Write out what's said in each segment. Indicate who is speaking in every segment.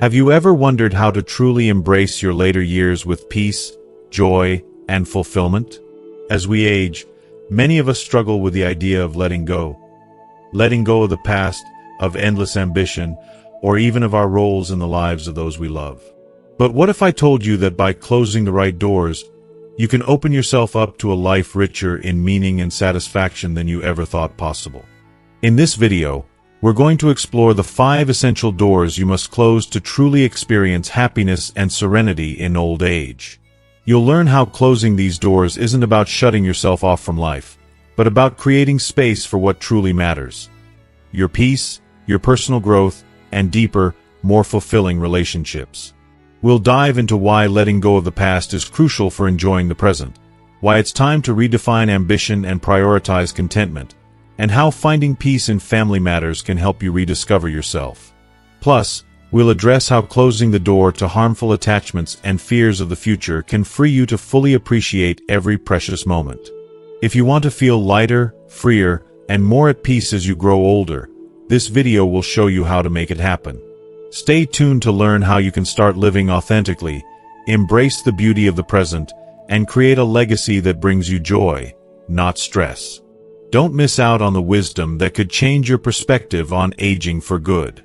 Speaker 1: Have you ever wondered how to truly embrace your later years with peace, joy, and fulfillment? As we age, many of us struggle with the idea of letting go. Letting go of the past, of endless ambition, or even of our roles in the lives of those we love. But what if I told you that by closing the right doors, you can open yourself up to a life richer in meaning and satisfaction than you ever thought possible? In this video, we're going to explore the 5 essential doors you must close to truly experience happiness and serenity in old age. You'll learn how closing these doors isn't about shutting yourself off from life, but about creating space for what truly matters: your peace, your personal growth, and deeper, more fulfilling relationships. We'll dive into why letting go of the past is crucial for enjoying the present, why it's time to redefine ambition and prioritize contentment, and how finding peace in family matters can help you rediscover yourself. Plus, we'll address how closing the door to harmful attachments and fears of the future can free you to fully appreciate every precious moment. If you want to feel lighter, freer, and more at peace as you grow older, this video will show you how to make it happen. Stay tuned to learn how you can start living authentically, embrace the beauty of the present, and create a legacy that brings you joy, not stress. Don't miss out on the wisdom that could change your perspective on aging for good.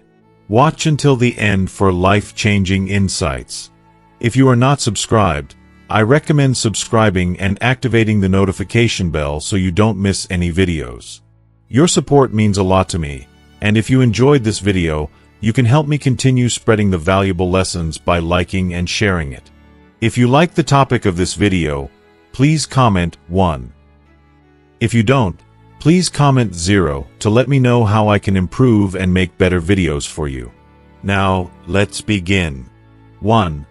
Speaker 1: Watch until the end for life-changing insights. If you are not subscribed, I recommend subscribing and activating the notification bell so you don't miss any videos. Your support means a lot to me, and if you enjoyed this video, you can help me continue spreading the valuable lessons by liking and sharing it. If you like the topic of this video, please comment 1. If you don't, please comment 0 to let me know how I can improve and make better videos for you. Now, let's begin. 1.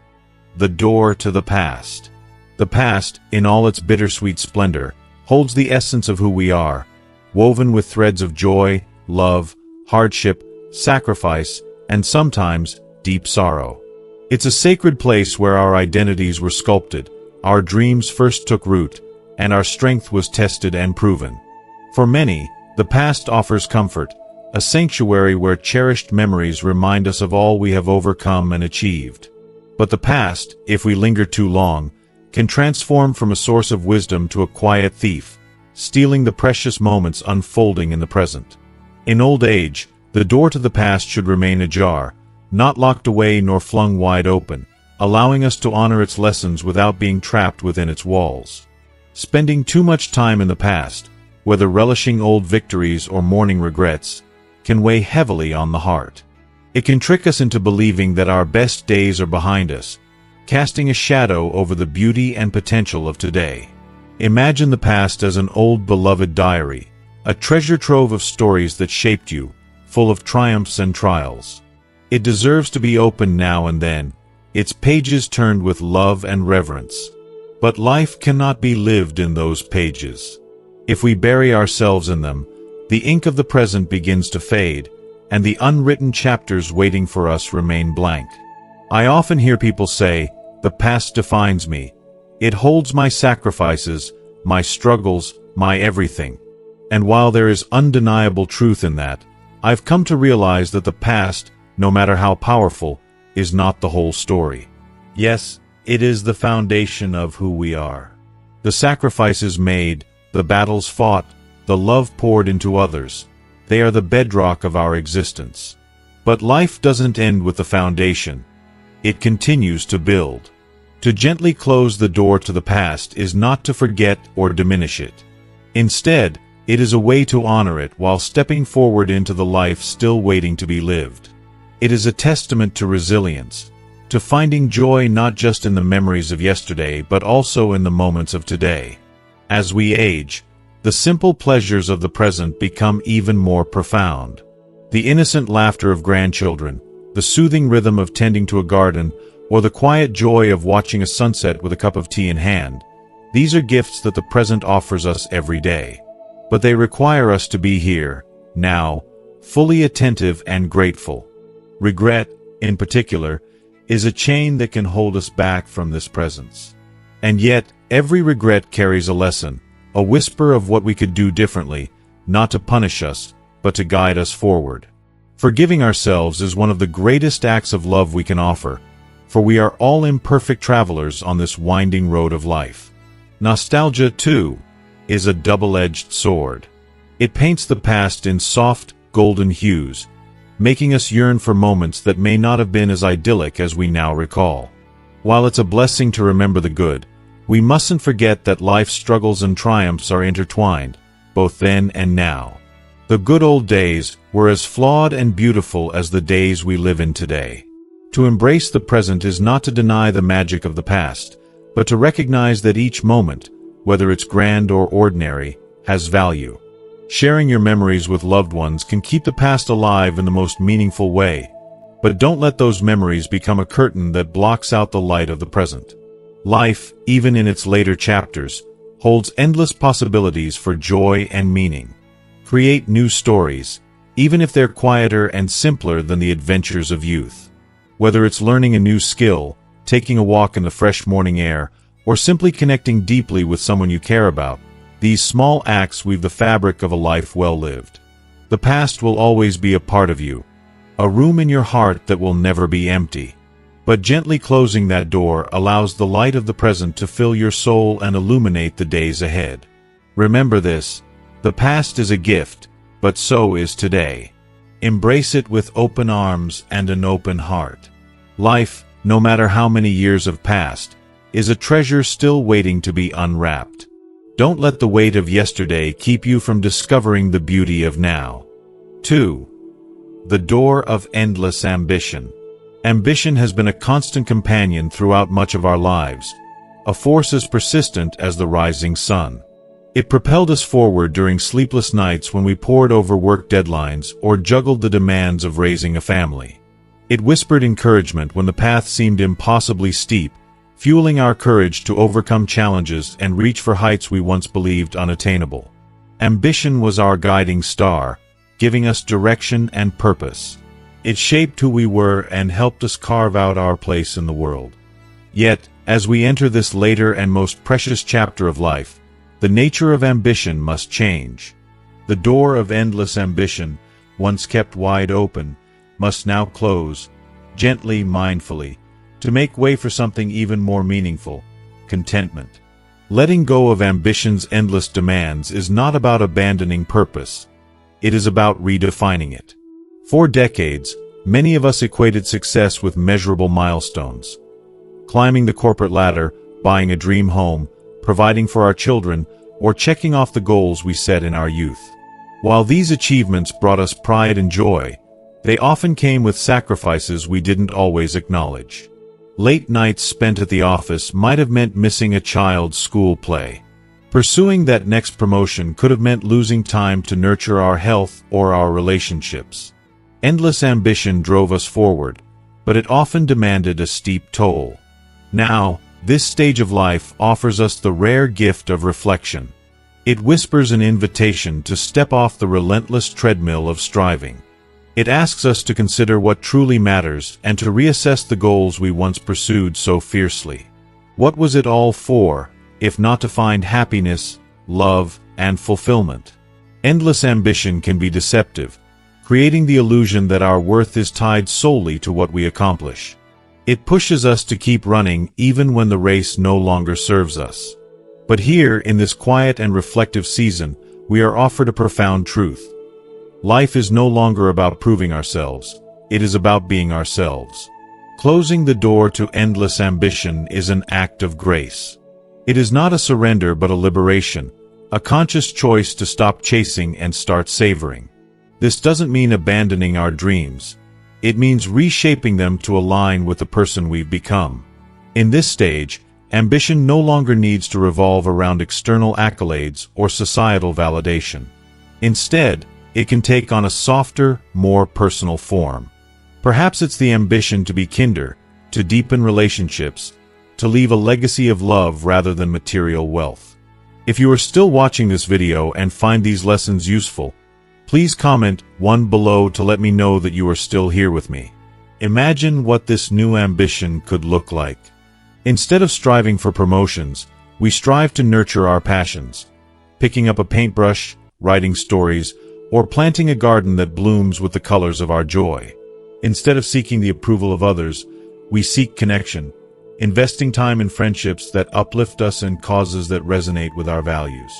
Speaker 1: The door to the past. The past, in all its bittersweet splendor, holds the essence of who we are, woven with threads of joy, love, hardship, sacrifice, and sometimes deep sorrow. It's a sacred place where our identities were sculpted, our dreams first took root, and our strength was tested and proven. For many, the past offers comfort, a sanctuary where cherished memories remind us of all we have overcome and achieved. But the past, if we linger too long, can transform from a source of wisdom to a quiet thief, stealing the precious moments unfolding in the present. In old age, the door to the past should remain ajar, not locked away nor flung wide open, allowing us to honor its lessons without being trapped within its walls. Spending too much time in the past, whether relishing old victories or mourning regrets, can weigh heavily on the heart. It can trick us into believing that our best days are behind us, casting a shadow over the beauty and potential of today. Imagine the past as an old beloved diary, a treasure trove of stories that shaped you, full of triumphs and trials. It deserves to be opened now and then, its pages turned with love and reverence. But life cannot be lived in those pages. If we bury ourselves in them, the ink of the present begins to fade, and the unwritten chapters waiting for us remain blank. I often hear people say, "The past defines me. It holds my sacrifices, my struggles, my everything." And while there is undeniable truth in that, I've come to realize that the past, no matter how powerful, is not the whole story. Yes, it is the foundation of who we are. The sacrifices made, the battles fought, the love poured into others, they are the bedrock of our existence. But life doesn't end with the foundation. It continues to build. To gently close the door to the past is not to forget or diminish it. Instead, it is a way to honor it while stepping forward into the life still waiting to be lived. It is a testament to resilience, to finding joy not just in the memories of yesterday but also in the moments of today. As we age, the simple pleasures of the present become even more profound. The innocent laughter of grandchildren, the soothing rhythm of tending to a garden, or the quiet joy of watching a sunset with a cup of tea in hand, these are gifts that the present offers us every day. But they require us to be here, now, fully attentive and grateful. Regret, in particular, is a chain that can hold us back from this presence. And yet, every regret carries a lesson, a whisper of what we could do differently, not to punish us, but to guide us forward. Forgiving ourselves is one of the greatest acts of love we can offer, for we are all imperfect travelers on this winding road of life. Nostalgia, too, is a double-edged sword. It paints the past in soft, golden hues, making us yearn for moments that may not have been as idyllic as we now recall. While it's a blessing to remember the good, we mustn't forget that life's struggles and triumphs are intertwined, both then and now. The good old days were as flawed and beautiful as the days we live in today. To embrace the present is not to deny the magic of the past, but to recognize that each moment, whether it's grand or ordinary, has value. Sharing your memories with loved ones can keep the past alive in the most meaningful way, but don't let those memories become a curtain that blocks out the light of the present. Life, even in its later chapters, holds endless possibilities for joy and meaning. Create new stories, even if they're quieter and simpler than the adventures of youth. Whether it's learning a new skill, taking a walk in the fresh morning air, or simply connecting deeply with someone you care about, these small acts weave the fabric of a life well lived. The past will always be a part of you, a room in your heart that will never be empty. But gently closing that door allows the light of the present to fill your soul and illuminate the days ahead. Remember this: the past is a gift, but so is today. Embrace it with open arms and an open heart. Life, no matter how many years have passed, is a treasure still waiting to be unwrapped. Don't let the weight of yesterday keep you from discovering the beauty of now. 2. The door of endless ambition. Ambition has been a constant companion throughout much of our lives, a force as persistent as the rising sun. It propelled us forward during sleepless nights when we pored over work deadlines or juggled the demands of raising a family. It whispered encouragement when the path seemed impossibly steep, fueling our courage to overcome challenges and reach for heights we once believed unattainable. Ambition was our guiding star, giving us direction and purpose. It shaped who we were and helped us carve out our place in the world. Yet, as we enter this later and most precious chapter of life, the nature of ambition must change. The door of endless ambition, once kept wide open, must now close, gently, mindfully, to make way for something even more meaningful: contentment. Letting go of ambition's endless demands is not about abandoning purpose. It is about redefining it. For decades, many of us equated success with measurable milestones. Climbing the corporate ladder, buying a dream home, providing for our children, or checking off the goals we set in our youth. While these achievements brought us pride and joy, they often came with sacrifices we didn't always acknowledge. Late nights spent at the office might have meant missing a child's school play. Pursuing that next promotion could have meant losing time to nurture our health or our relationships. Endless ambition drove us forward, but it often demanded a steep toll. Now, this stage of life offers us the rare gift of reflection. It whispers an invitation to step off the relentless treadmill of striving. It asks us to consider what truly matters and to reassess the goals we once pursued so fiercely. What was it all for, if not to find happiness, love, and fulfillment? Endless ambition can be deceptive, creating the illusion that our worth is tied solely to what we accomplish. It pushes us to keep running even when the race no longer serves us. But here, in this quiet and reflective season, we are offered a profound truth. Life is no longer about proving ourselves. It is about being ourselves. Closing the door to endless ambition is an act of grace. It is not a surrender but a liberation, a conscious choice to stop chasing and start savoring. This doesn't mean abandoning our dreams. It means reshaping them to align with the person we've become. In this stage, ambition no longer needs to revolve around external accolades or societal validation. Instead, it can take on a softer, more personal form. Perhaps it's the ambition to be kinder, to deepen relationships, to leave a legacy of love rather than material wealth. If you are still watching this video and find these lessons useful, please comment 1 below to let me know that you are still here with me. Imagine what this new ambition could look like. Instead of striving for promotions, we strive to nurture our passions. Picking up a paintbrush, writing stories, or planting a garden that blooms with the colors of our joy. Instead of seeking the approval of others, we seek connection, investing time in friendships that uplift us and causes that resonate with our values.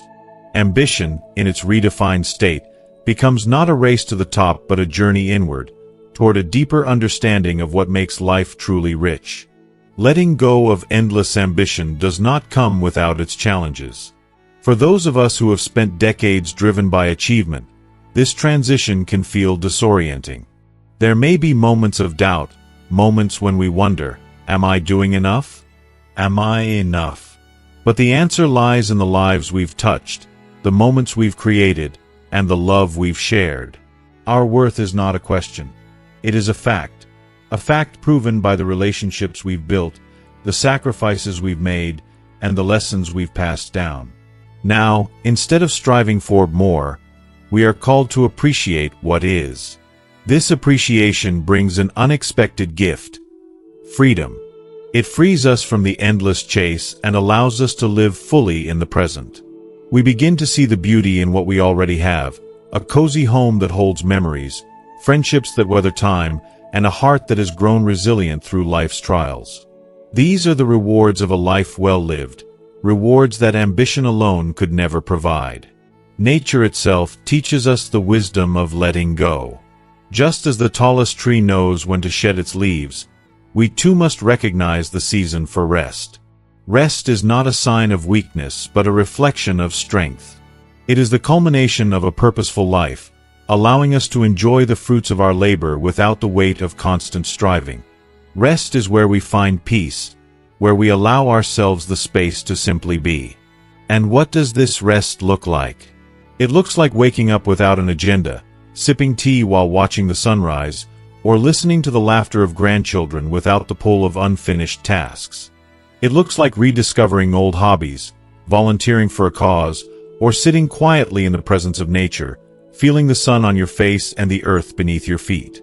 Speaker 1: Ambition, in its redefined state, becomes not a race to the top but a journey inward, toward a deeper understanding of what makes life truly rich. Letting go of endless ambition does not come without its challenges. For those of us who have spent decades driven by achievement, this transition can feel disorienting. There may be moments of doubt, moments when we wonder, am I doing enough? Am I enough? But the answer lies in the lives we've touched, the moments we've created, and the love we've shared. Our worth is not a question. It is a fact proven by the relationships we've built, the sacrifices we've made, and the lessons we've passed down. Now, instead of striving for more, we are called to appreciate what is. This appreciation brings an unexpected gift: freedom. It frees us from the endless chase and allows us to live fully in the present. We begin to see the beauty in what we already have: a cozy home that holds memories, friendships that weather time, and a heart that has grown resilient through life's trials. These are the rewards of a life well lived, rewards that ambition alone could never provide. Nature itself teaches us the wisdom of letting go. Just as the tallest tree knows when to shed its leaves, we too must recognize the season for rest. Rest is not a sign of weakness but a reflection of strength. It is the culmination of a purposeful life, allowing us to enjoy the fruits of our labor without the weight of constant striving. Rest is where we find peace, where we allow ourselves the space to simply be. And what does this rest look like? It looks like waking up without an agenda, sipping tea while watching the sunrise, or listening to the laughter of grandchildren without the pull of unfinished tasks. It looks like rediscovering old hobbies, volunteering for a cause, or sitting quietly in the presence of nature, feeling the sun on your face and the earth beneath your feet.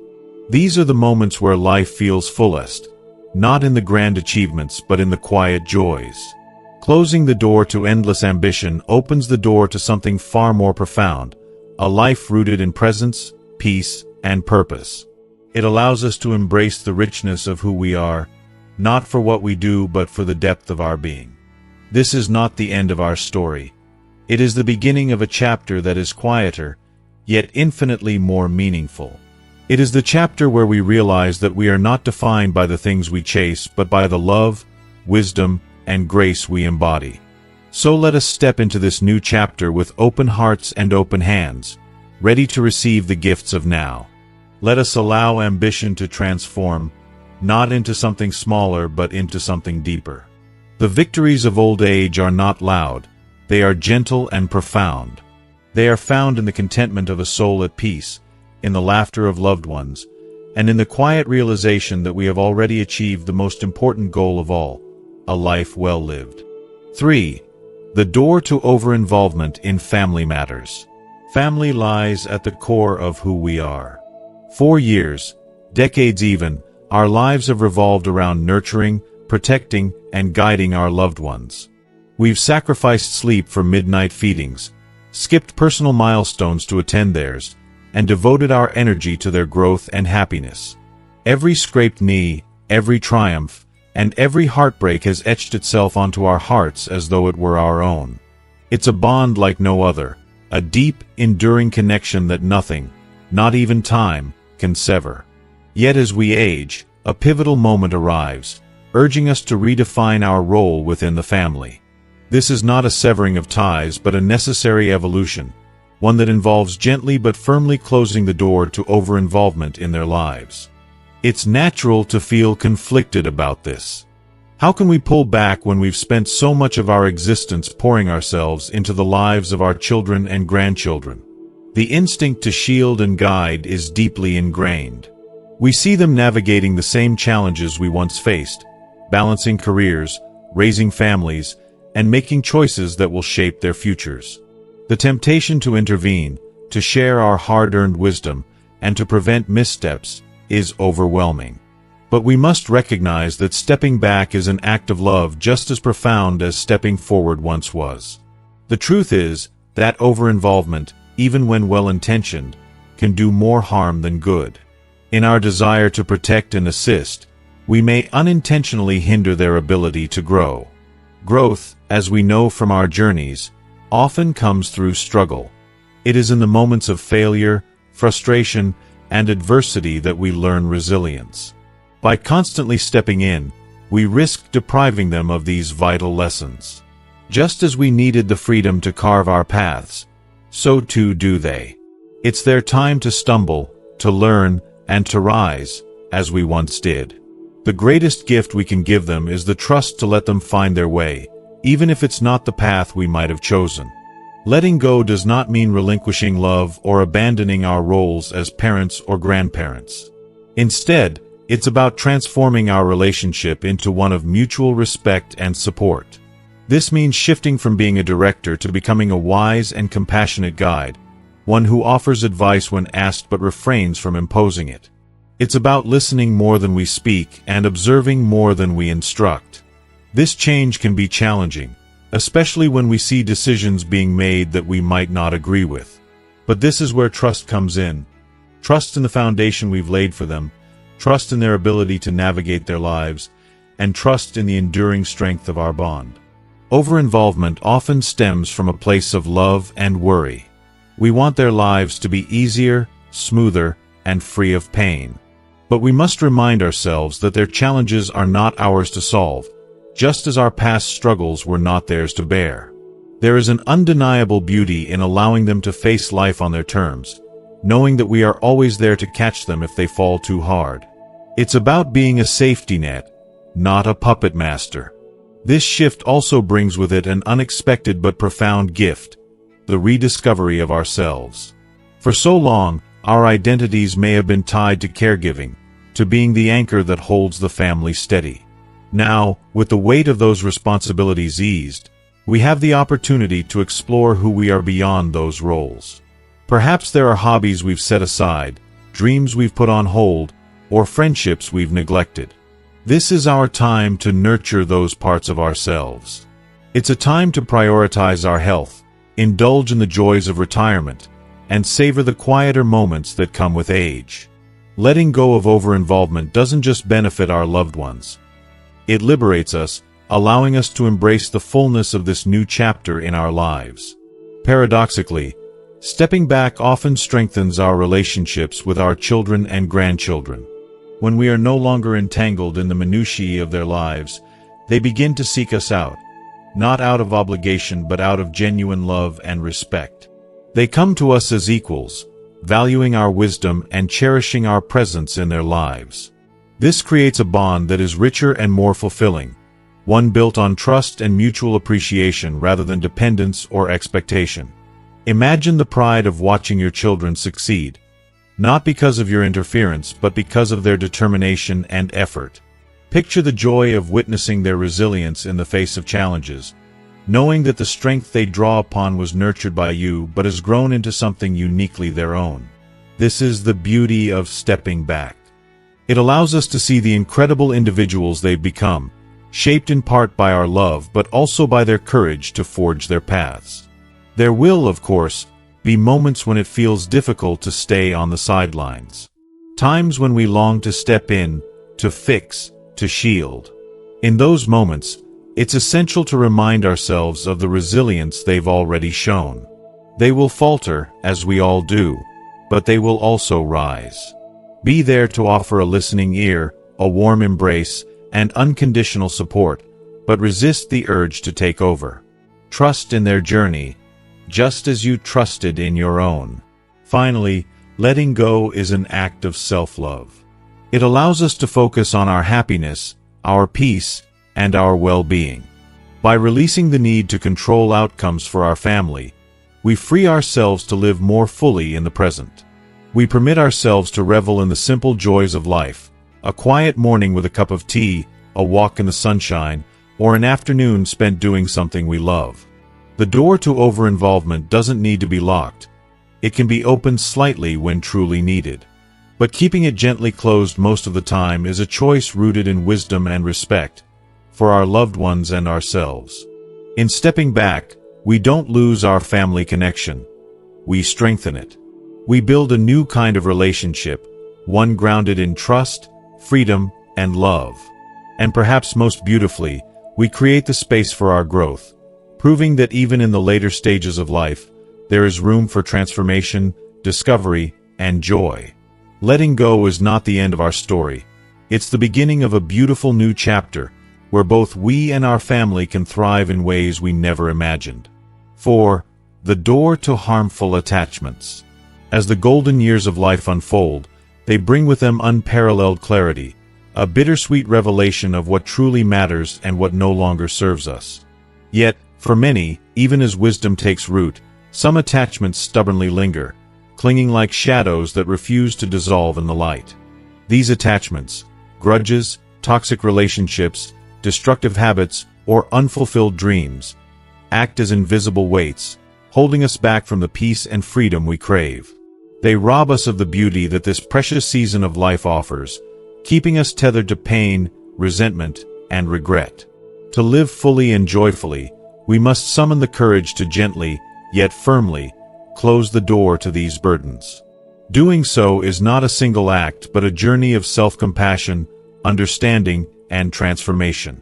Speaker 1: These are the moments where life feels fullest, not in the grand achievements but in the quiet joys. Closing the door to endless ambition opens the door to something far more profound, a life rooted in presence, peace, and purpose. It allows us to embrace the richness of who we are, not for what we do but for the depth of our being. This is not the end of our story. It is the beginning of a chapter that is quieter, yet infinitely more meaningful. It is the chapter where we realize that we are not defined by the things we chase but by the love, wisdom, and grace we embody. So let us step into this new chapter with open hearts and open hands, ready to receive the gifts of now. Let us allow ambition to transform, not into something smaller but into something deeper. The victories of old age are not loud, they are gentle and profound. They are found in the contentment of a soul at peace, in the laughter of loved ones, and in the quiet realization that we have already achieved the most important goal of all, a life well lived. 3. The door to over-involvement in family matters. Family lies at the core of who we are. For years, decades even, our lives have revolved around nurturing, protecting, and guiding our loved ones. We've sacrificed sleep for midnight feedings, skipped personal milestones to attend theirs, and devoted our energy to their growth and happiness. Every scraped knee, every triumph, and every heartbreak has etched itself onto our hearts as though it were our own. It's a bond like no other, a deep, enduring connection that nothing, not even time, can sever. Yet as we age, a pivotal moment arrives, urging us to redefine our role within the family. This is not a severing of ties but a necessary evolution, one that involves gently but firmly closing the door to over-involvement in their lives. It's natural to feel conflicted about this. How can we pull back when we've spent so much of our existence pouring ourselves into the lives of our children and grandchildren? The instinct to shield and guide is deeply ingrained. We see them navigating the same challenges we once faced, balancing careers, raising families, and making choices that will shape their futures. The temptation to intervene, to share our hard-earned wisdom, and to prevent missteps is overwhelming. But we must recognize that stepping back is an act of love just as profound as stepping forward once was. The truth is that over-involvement, even when well-intentioned, can do more harm than good. In our desire to protect and assist, we may unintentionally hinder their ability to grow. Growth, as we know from our journeys, often comes through struggle. It is in the moments of failure, frustration, and adversity that we learn resilience. By constantly stepping in, we risk depriving them of these vital lessons. Just as we needed the freedom to carve our paths, so too do they. It's their time to stumble, to learn, and to rise, as we once did. The greatest gift we can give them is the trust to let them find their way, even if it's not the path we might have chosen. Letting go does not mean relinquishing love or abandoning our roles as parents or grandparents. Instead, it's about transforming our relationship into one of mutual respect and support. This means shifting from being a director to becoming a wise and compassionate guide, one who offers advice when asked but refrains from imposing it. It's about listening more than we speak and observing more than we instruct. This change can be challenging, especially when we see decisions being made that we might not agree with. But this is where trust comes in. Trust in the foundation we've laid for them, trust in their ability to navigate their lives, and trust in the enduring strength of our bond. Over-involvement often stems from a place of love and worry. We want their lives to be easier, smoother, and free of pain. But we must remind ourselves that their challenges are not ours to solve, just as our past struggles were not theirs to bear. There is an undeniable beauty in allowing them to face life on their terms, knowing that we are always there to catch them if they fall too hard. It's about being a safety net, not a puppet master. This shift also brings with it an unexpected but profound gift: the rediscovery of ourselves. For so long, our identities may have been tied to caregiving, to being the anchor that holds the family steady. Now, with the weight of those responsibilities eased, we have the opportunity to explore who we are beyond those roles. Perhaps there are hobbies we've set aside, dreams we've put on hold, or friendships we've neglected. This is our time to nurture those parts of ourselves. It's a time to prioritize our health, indulge in the joys of retirement, and savor the quieter moments that come with age. Letting go of over-involvement doesn't just benefit our loved ones. It liberates us, allowing us to embrace the fullness of this new chapter in our lives. Paradoxically, stepping back often strengthens our relationships with our children and grandchildren. When we are no longer entangled in the minutiae of their lives, they begin to seek us out, not out of obligation but out of genuine love and respect. They come to us as equals, valuing our wisdom and cherishing our presence in their lives. This creates a bond that is richer and more fulfilling, one built on trust and mutual appreciation rather than dependence or expectation. Imagine the pride of watching your children succeed, not because of your interference but because of their determination and effort. Picture the joy of witnessing their resilience in the face of challenges, knowing that the strength they draw upon was nurtured by you but has grown into something uniquely their own. This is the beauty of stepping back. It allows us to see the incredible individuals they've become, shaped in part by our love but also by their courage to forge their paths. There will, of course, be moments when it feels difficult to stay on the sidelines. Times when we long to step in, to fix, to shield. In those moments, it's essential to remind ourselves of the resilience they've already shown. They will falter, as we all do, but they will also rise. Be there to offer a listening ear, a warm embrace, and unconditional support, but resist the urge to take over. Trust in their journey, just as you trusted in your own. Finally, letting go is an act of self-love. It allows us to focus on our happiness, our peace, and our well-being. By releasing the need to control outcomes for our family, we free ourselves to live more fully in the present. We permit ourselves to revel in the simple joys of life, a quiet morning with a cup of tea, a walk in the sunshine, or an afternoon spent doing something we love. The door to over-involvement doesn't need to be locked. It can be opened slightly when truly needed. But keeping it gently closed most of the time is a choice rooted in wisdom and respect for our loved ones and ourselves. In stepping back, we don't lose our family connection. we strengthen it. We build a new kind of relationship, one grounded in trust, freedom, and love. And perhaps most beautifully, we create the space for our growth, proving that even in the later stages of life, there is room for transformation, discovery, and joy. Letting go is not the end of our story. It's the beginning of a beautiful new chapter, where both we and our family can thrive in ways we never imagined. 4. The door to harmful attachments. As the golden years of life unfold, they bring with them unparalleled clarity, a bittersweet revelation of what truly matters and what no longer serves us. Yet, for many, even as wisdom takes root, some attachments stubbornly linger, clinging like shadows that refuse to dissolve in the light. These attachments, grudges, toxic relationships, destructive habits, or unfulfilled dreams, act as invisible weights, holding us back from the peace and freedom we crave. They rob us of the beauty that this precious season of life offers, keeping us tethered to pain, resentment, and regret. To live fully and joyfully, we must summon the courage to gently, yet firmly, close the door to these burdens. Doing so is not a single act but a journey of self-compassion, understanding, and transformation.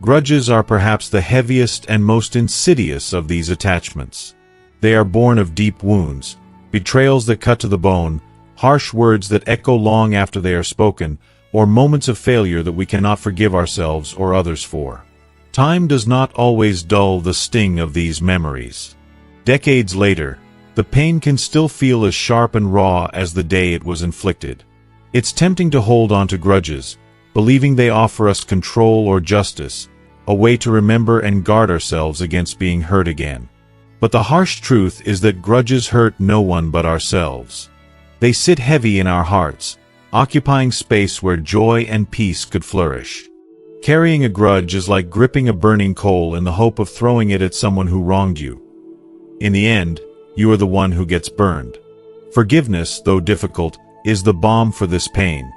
Speaker 1: Grudges are perhaps the heaviest and most insidious of these attachments. They are born of deep wounds, betrayals that cut to the bone, harsh words that echo long after they are spoken, or moments of failure that we cannot forgive ourselves or others for. Time does not always dull the sting of these memories. Decades later, the pain can still feel as sharp and raw as the day it was inflicted. It's tempting to hold on to grudges, believing they offer us control or justice, a way to remember and guard ourselves against being hurt again. But the harsh truth is that grudges hurt no one but ourselves. They sit heavy in our hearts, occupying space where joy and peace could flourish. Carrying a grudge is like gripping a burning coal in the hope of throwing it at someone who wronged you. In the end, you are the one who gets burned. Forgiveness, though difficult, is the balm for this pain,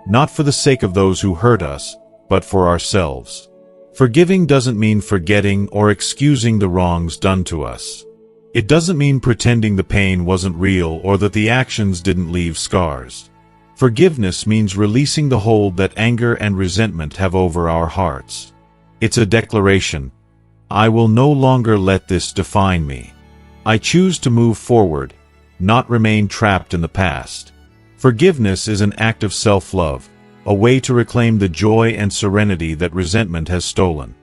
Speaker 1: not for the sake of those who hurt us, but for ourselves. Forgiving doesn't mean forgetting or excusing the wrongs done to us. It doesn't mean pretending the pain wasn't real or that the actions didn't leave scars. Forgiveness means releasing the hold that anger and resentment have over our hearts. It's a declaration: I will no longer let this define me. I choose to move forward, not remain trapped in the past. Forgiveness is an act of self-love, a way to reclaim the joy and serenity that resentment has stolen.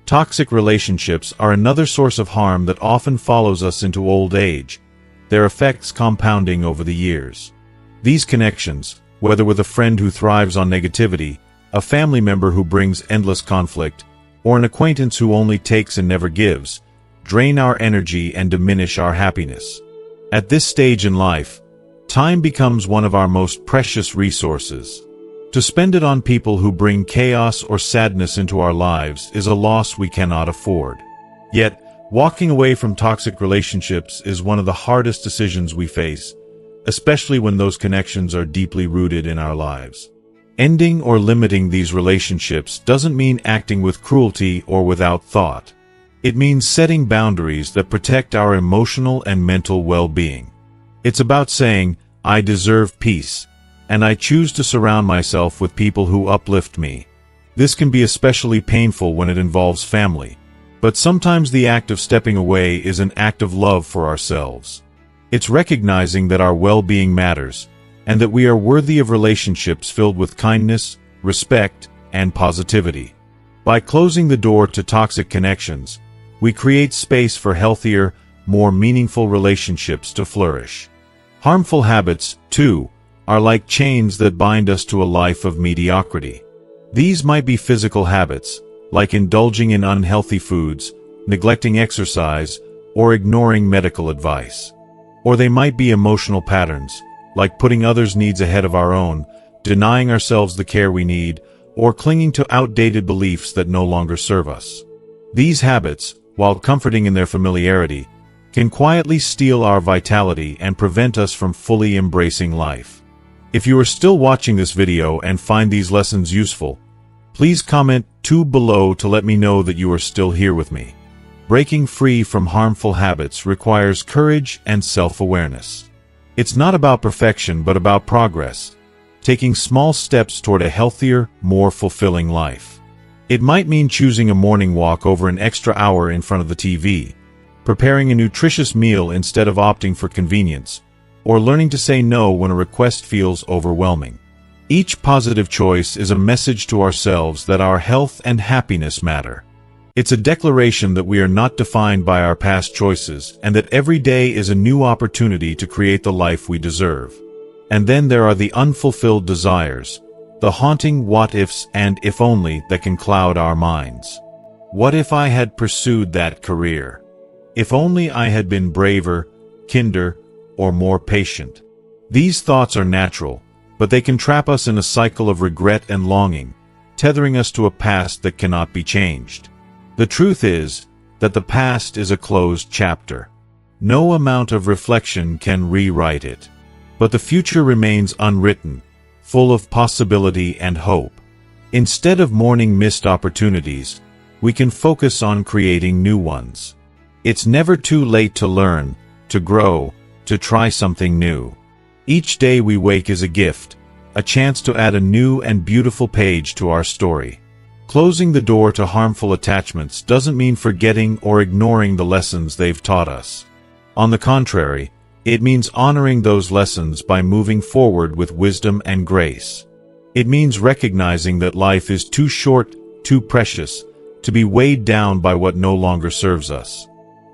Speaker 1: Toxic relationships are another source of harm that often follows us into old age, their effects compounding over the years. These connections, whether with a friend who thrives on negativity, a family member who brings endless conflict, or an acquaintance who only takes and never gives, drain our energy and diminish our happiness. At this stage in life, time becomes one of our most precious resources. To spend it on people who bring chaos or sadness into our lives is a loss we cannot afford. Yet, walking away from toxic relationships is one of the hardest decisions we face, especially when those connections are deeply rooted in our lives. Ending or limiting these relationships doesn't mean acting with cruelty or without thought. It means setting boundaries that protect our emotional and mental well-being. It's about saying, I deserve peace, and I choose to surround myself with people who uplift me. This can be especially painful when it involves family, but sometimes the act of stepping away is an act of love for ourselves. It's recognizing that our well-being matters, and that we are worthy of relationships filled with kindness, respect, and positivity. By closing the door to toxic connections, we create space for healthier, more meaningful relationships to flourish. Harmful habits, too, are like chains that bind us to a life of mediocrity. These might be physical habits, like indulging in unhealthy foods, neglecting exercise, or ignoring medical advice. Or they might be emotional patterns, like putting others' needs ahead of our own, denying ourselves the care we need, or clinging to outdated beliefs that no longer serve us. These habits, while comforting in their familiarity, can quietly steal our vitality and prevent us from fully embracing life. If you are still watching this video and find these lessons useful, please comment 2 below to let me know that you are still here with me. Breaking free from harmful habits requires courage and self-awareness. It's not about perfection but about progress, taking small steps toward a healthier, more fulfilling life. It might mean choosing a morning walk over an extra hour in front of the TV, preparing a nutritious meal instead of opting for convenience, or learning to say no when a request feels overwhelming. Each positive choice is a message to ourselves that our health and happiness matter. It's a declaration that we are not defined by our past choices and that every day is a new opportunity to create the life we deserve. And then there are the unfulfilled desires, the haunting what-ifs and if only that can cloud our minds. What if I had pursued that career? If only I had been braver, kinder, or more patient. These thoughts are natural, but they can trap us in a cycle of regret and longing, tethering us to a past that cannot be changed. The truth is that the past is a closed chapter. No amount of reflection can rewrite it. But the future remains unwritten, full of possibility and hope. Instead of mourning missed opportunities, we can focus on creating new ones. It's never too late to learn, to grow, to try something new. Each day we wake is a gift, a chance to add a new and beautiful page to our story. Closing the door to harmful attachments doesn't mean forgetting or ignoring the lessons they've taught us. On the contrary, it means honoring those lessons by moving forward with wisdom and grace. It means recognizing that life is too short, too precious, to be weighed down by what no longer serves us.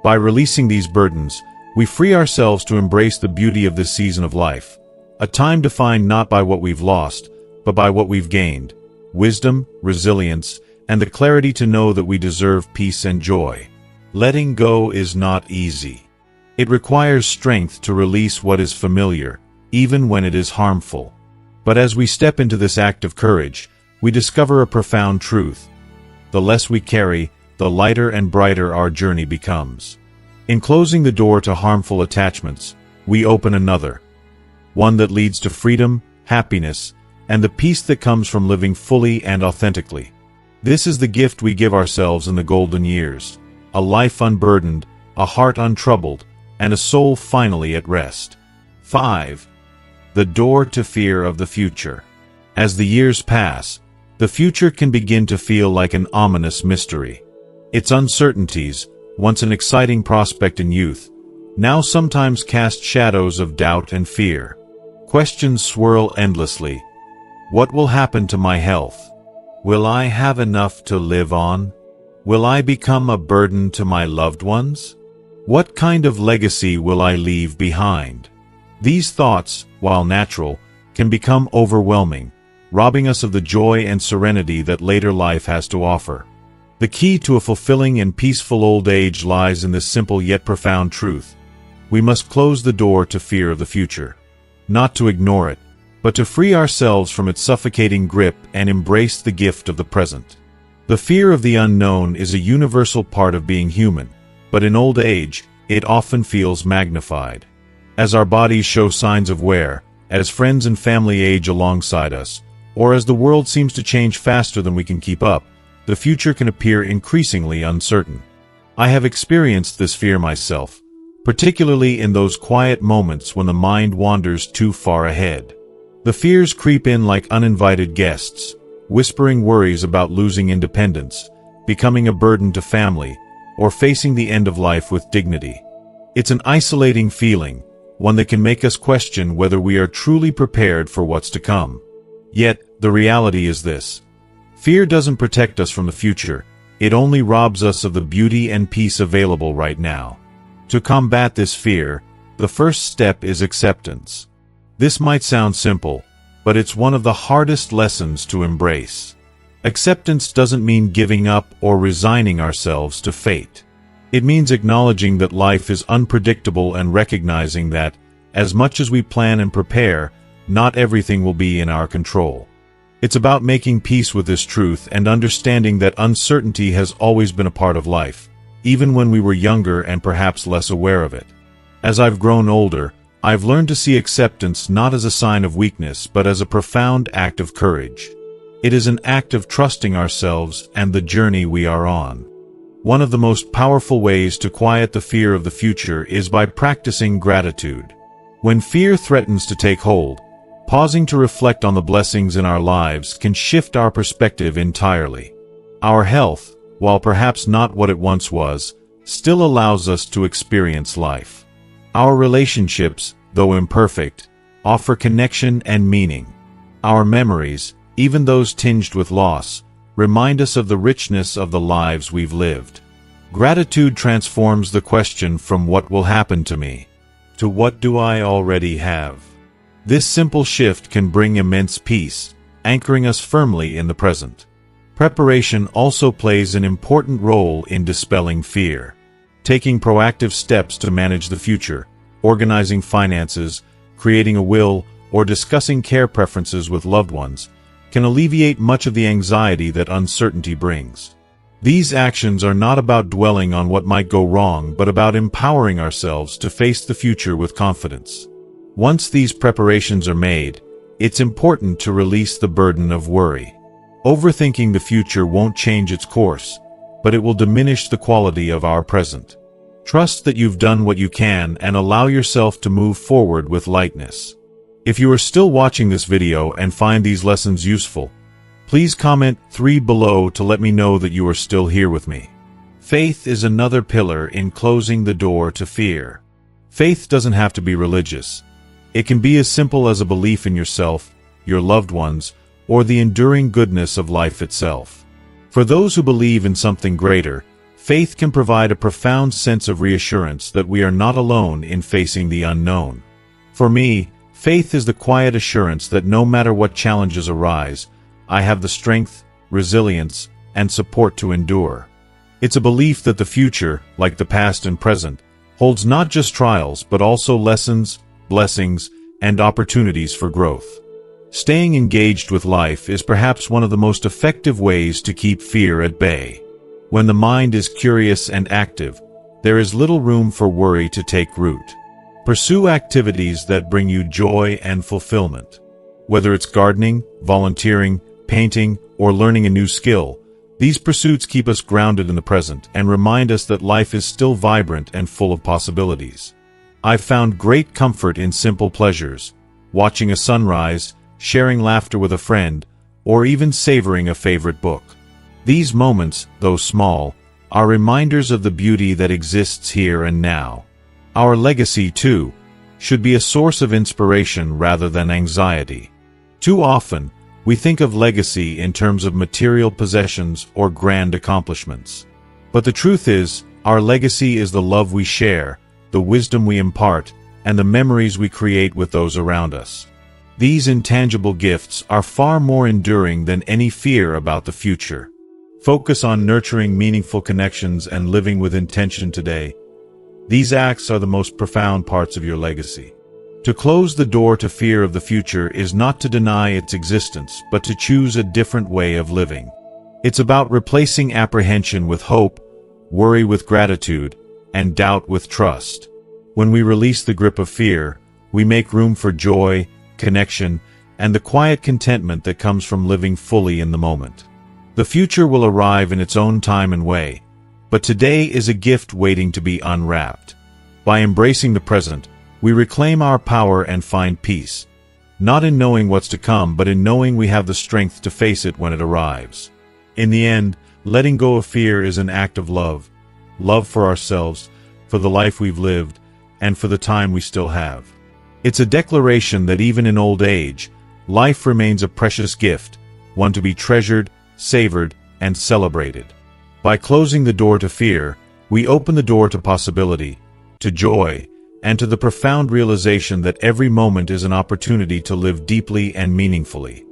Speaker 1: By releasing these burdens, we free ourselves to embrace the beauty of this season of life, a time defined not by what we've lost, but by what we've gained. Wisdom, resilience, and the clarity to know that we deserve peace and joy. Letting go is not easy. It requires strength to release what is familiar, even when it is harmful. But as we step into this act of courage, we discover a profound truth. The less we carry, the lighter and brighter our journey becomes. In closing the door to harmful attachments, we open another, one that leads to freedom, happiness, and the peace that comes from living fully and authentically. This is the gift we give ourselves in the golden years, a life unburdened, a heart untroubled, and a soul finally at rest. 5. The door to fear of the future. As the years pass, the future can begin to feel like an ominous mystery. Its uncertainties, once an exciting prospect in youth, now sometimes cast shadows of doubt and fear. Questions swirl endlessly. What will happen to my health? Will I have enough to live on? Will I become a burden to my loved ones? What kind of legacy will I leave behind? These thoughts, while natural, can become overwhelming, robbing us of the joy and serenity that later life has to offer. The key to a fulfilling and peaceful old age lies in this simple yet profound truth. We must close the door to fear of the future. Not to ignore it, but to free ourselves from its suffocating grip and embrace the gift of the present. The fear of the unknown is a universal part of being human, but in old age, it often feels magnified. As our bodies show signs of wear, as friends and family age alongside us, or as the world seems to change faster than we can keep up, the future can appear increasingly uncertain. I have experienced this fear myself, particularly in those quiet moments when the mind wanders too far ahead. The fears creep in like uninvited guests, whispering worries about losing independence, becoming a burden to family, or facing the end of life with dignity. It's an isolating feeling, one that can make us question whether we are truly prepared for what's to come. Yet, the reality is this. Fear doesn't protect us from the future, it only robs us of the beauty and peace available right now. To combat this fear, the first step is acceptance. This might sound simple, but it's one of the hardest lessons to embrace. Acceptance doesn't mean giving up or resigning ourselves to fate. It means acknowledging that life is unpredictable and recognizing that, as much as we plan and prepare, not everything will be in our control. It's about making peace with this truth and understanding that uncertainty has always been a part of life, even when we were younger and perhaps less aware of it. As I've grown older, I've learned to see acceptance not as a sign of weakness but as a profound act of courage. It is an act of trusting ourselves and the journey we are on. One of the most powerful ways to quiet the fear of the future is by practicing gratitude. When fear threatens to take hold, pausing to reflect on the blessings in our lives can shift our perspective entirely. Our health, while perhaps not what it once was, still allows us to experience life. Our relationships, though imperfect, offer connection and meaning. Our memories, even those tinged with loss, remind us of the richness of the lives we've lived. Gratitude transforms the question from "what will happen to me?" to "what do I already have?" This simple shift can bring immense peace, anchoring us firmly in the present. Preparation also plays an important role in dispelling fear. Taking proactive steps to manage the future, organizing finances, creating a will, or discussing care preferences with loved ones, can alleviate much of the anxiety that uncertainty brings. These actions are not about dwelling on what might go wrong, but about empowering ourselves to face the future with confidence. Once these preparations are made, it's important to release the burden of worry. Overthinking the future won't change its course, but it will diminish the quality of our present. Trust that you've done what you can and allow yourself to move forward with lightness. If you are still watching this video and find these lessons useful, please comment 3 below to let me know that you are still here with me. Faith is another pillar in closing the door to fear. Faith doesn't have to be religious. It can be as simple as a belief in yourself, your loved ones, or the enduring goodness of life itself. For those who believe in something greater, faith can provide a profound sense of reassurance that we are not alone in facing the unknown. For me, faith is the quiet assurance that no matter what challenges arise, I have the strength, resilience, and support to endure. It's a belief that the future, like the past and present, holds not just trials but also lessons, blessings, and opportunities for growth. Staying engaged with life is perhaps one of the most effective ways to keep fear at bay. When the mind is curious and active, there is little room for worry to take root. Pursue activities that bring you joy and fulfillment. Whether it's gardening, volunteering, painting, or learning a new skill, these pursuits keep us grounded in the present and remind us that life is still vibrant and full of possibilities. I've found great comfort in simple pleasures, watching a sunrise, sharing laughter with a friend, or even savoring a favorite book. These moments, though small, are reminders of the beauty that exists here and now. Our legacy, too, should be a source of inspiration rather than anxiety. Too often, we think of legacy in terms of material possessions or grand accomplishments. But the truth is, our legacy is the love we share, the wisdom we impart, and the memories we create with those around us. These intangible gifts are far more enduring than any fear about the future. Focus on nurturing meaningful connections and living with intention today. These acts are the most profound parts of your legacy. To close the door to fear of the future is not to deny its existence, but to choose a different way of living. It's about replacing apprehension with hope, worry with gratitude, and doubt with trust. When we release the grip of fear, we make room for joy, connection, and the quiet contentment that comes from living fully in the moment. The future will arrive in its own time and way, but today is a gift waiting to be unwrapped. By embracing the present, we reclaim our power and find peace, not in knowing what's to come, but in knowing we have the strength to face it when it arrives. In the end, letting go of fear is an act of love. Love for ourselves, for the life we've lived, and for the time we still have. It's a declaration that even in old age, life remains a precious gift, one to be treasured, savored, and celebrated. By closing the door to fear, we open the door to possibility, to joy, and to the profound realization that every moment is an opportunity to live deeply and meaningfully.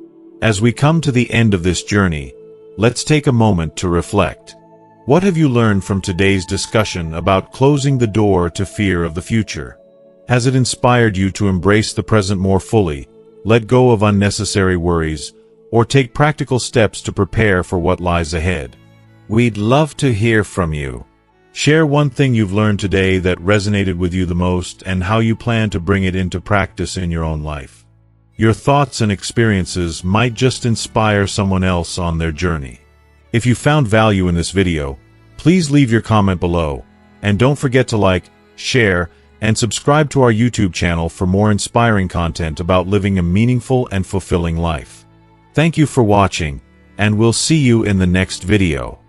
Speaker 1: As we come to the end of this journey, let's take a moment to reflect. What have you learned from today's discussion about closing the door to fear of the future? Has it inspired you to embrace the present more fully, let go of unnecessary worries, or take practical steps to prepare for what lies ahead? We'd love to hear from you. Share one thing you've learned today that resonated with you the most and how you plan to bring it into practice in your own life. Your thoughts and experiences might just inspire someone else on their journey. If you found value in this video, Please leave your comment below, and don't forget to like, share, and subscribe to our YouTube channel for more inspiring content about living a meaningful and fulfilling life. Thank you for watching, and we'll see you in the next video.